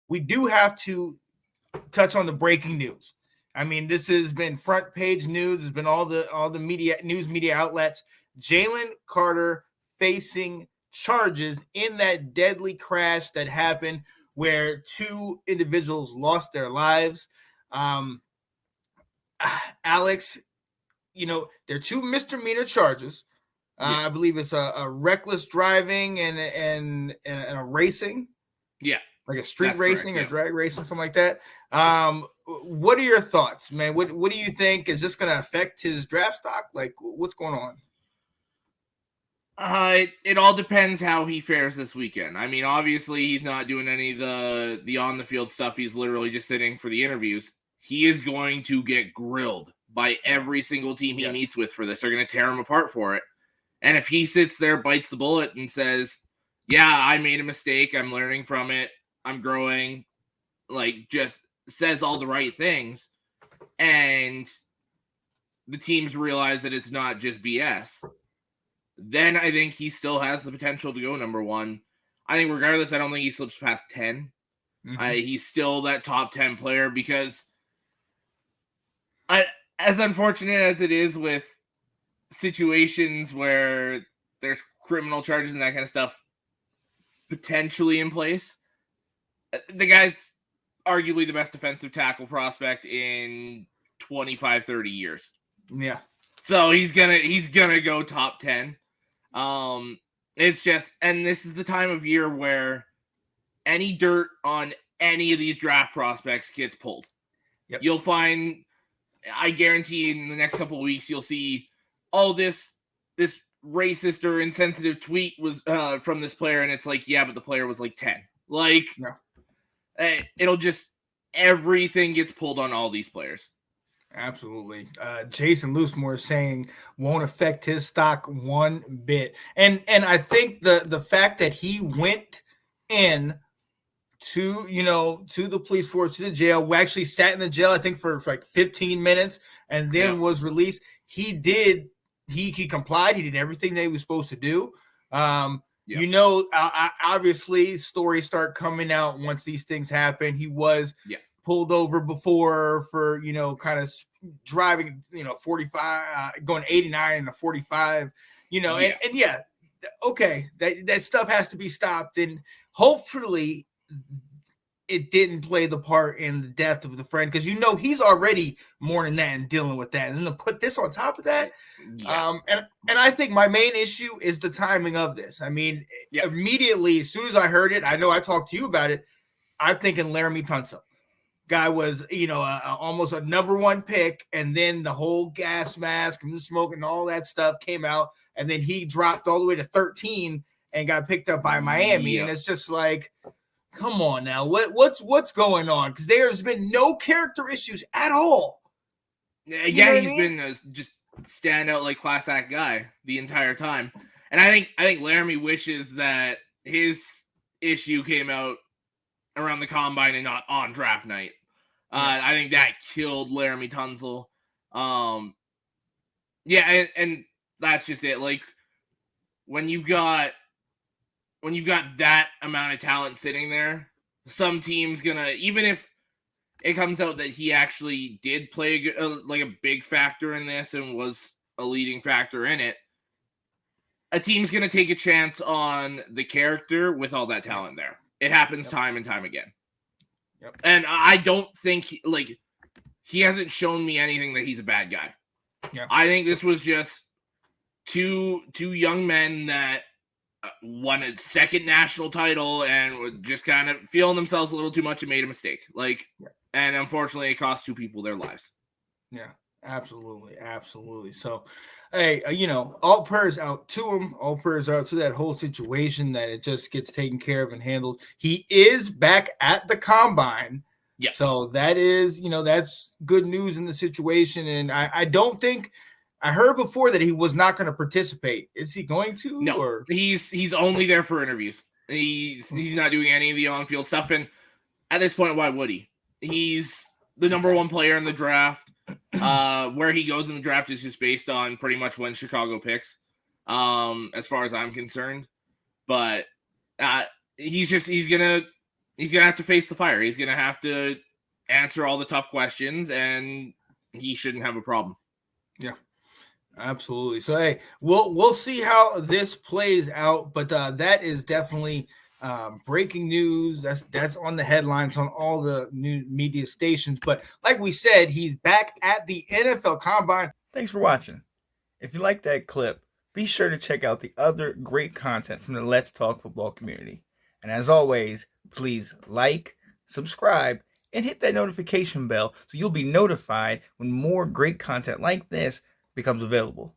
we do have to touch on the breaking news. I mean, this has been front page news. It's been all the media outlets. Jalen Carter facing charges in that deadly crash that happened where two individuals lost their lives. Alex, they're two misdemeanor charges. I believe it's a reckless driving and a racing. Yeah. Like a street racing or drag racing, something like that. What are your thoughts, man? What do you think? Is this going to affect his draft stock? Like, what's going on? It all depends how he fares this weekend. I mean, obviously, he's not doing any of the on the field stuff. He's literally just sitting for the interviews. He is going to get grilled by every single team he meets with for this. They're going to tear him apart for it. And if he sits there, bites the bullet, and says, "Yeah, I made a mistake. I'm learning from it. I'm growing," like just says all the right things, and the teams realize that it's not just BS, then I think he still has the potential to go number one. I think regardless, I don't think he slips past 10. Mm-hmm. He's still that top 10 player because as unfortunate as it is with situations where there's criminal charges and that kind of stuff potentially in place, the guy's arguably the best defensive tackle prospect in 25, 30 years. Yeah. So he's gonna go top 10. It's just, and this is the time of year where any dirt on any of these draft prospects gets pulled. Yep. You'll find, I guarantee in the next couple of weeks, you'll see, this racist or insensitive tweet was from this player, and it's like, yeah, but the player was like 10. Like, it'll just, everything gets pulled on all these players. Absolutely. Jason Loosemore saying won't affect his stock one bit. And I think the fact that he went in to the police force, to the jail, we actually sat in the jail, I think for like 15 minutes and then was released. He complied. He did everything that he was supposed to do. Obviously stories start coming out once these things happen. He was pulled over before for, kind of driving, 45, going 89 and a 45, okay. That stuff has to be stopped. And hopefully it didn't play the part in the death of the friend. Cause he's already mourning that and dealing with that. And then to put this on top of that. And I think my main issue is the timing of this. I mean, immediately, as soon as I heard it, I know I talked to you about it. I'm thinking Laramie Tunsil. Guy was, almost a number one pick, and then the whole gas mask and the smoke and all that stuff came out, and then he dropped all the way to 13 and got picked up by Miami, and it's just like, come on now, what's going on? Because there's been no character issues at all. He's been just stand out like class act guy the entire time, and I think Laramie wishes that his issue came out around the combine and not on draft night. I think that killed Laramie Tunsil. And that's just it. Like when you've got that amount of talent sitting there, some team's gonna, even if it comes out that he actually did play a big factor in this and was a leading factor in it, a team's gonna take a chance on the character with all that talent there. It happens time and time again. Yep. And I don't think he hasn't shown me anything that he's a bad guy. Yeah. I think this was just two young men that won a second national title and were just kind of feeling themselves a little too much and made a mistake. And unfortunately it cost two people their lives. Yeah, absolutely. Absolutely. So, hey, all prayers out to him. All prayers out to that whole situation, that it just gets taken care of and handled. He is back at the combine. Yeah. So that is, that's good news in the situation. And I don't think, I heard before that he was not going to participate. Is he going to? No, or? He's only there for interviews. He's not doing any of the on-field stuff. And at this point, why would he? He's the number one player in the draft. Where he goes in the draft is just based on pretty much when Chicago picks, as far as I'm concerned. But he's gonna He's gonna have to face the fire. He's gonna have to answer all the tough questions, and he shouldn't have a problem. Yeah, absolutely. So hey, we'll see how this plays out, but that is definitely breaking news. That's on the headlines on all the new media stations. But like we said, he's back at the NFL Combine. Thanks for watching. If you like that clip, be sure to check out the other great content from the Let's Talk Football community. And as always, please like, subscribe, and hit that notification bell so you'll be notified when more great content like this becomes available.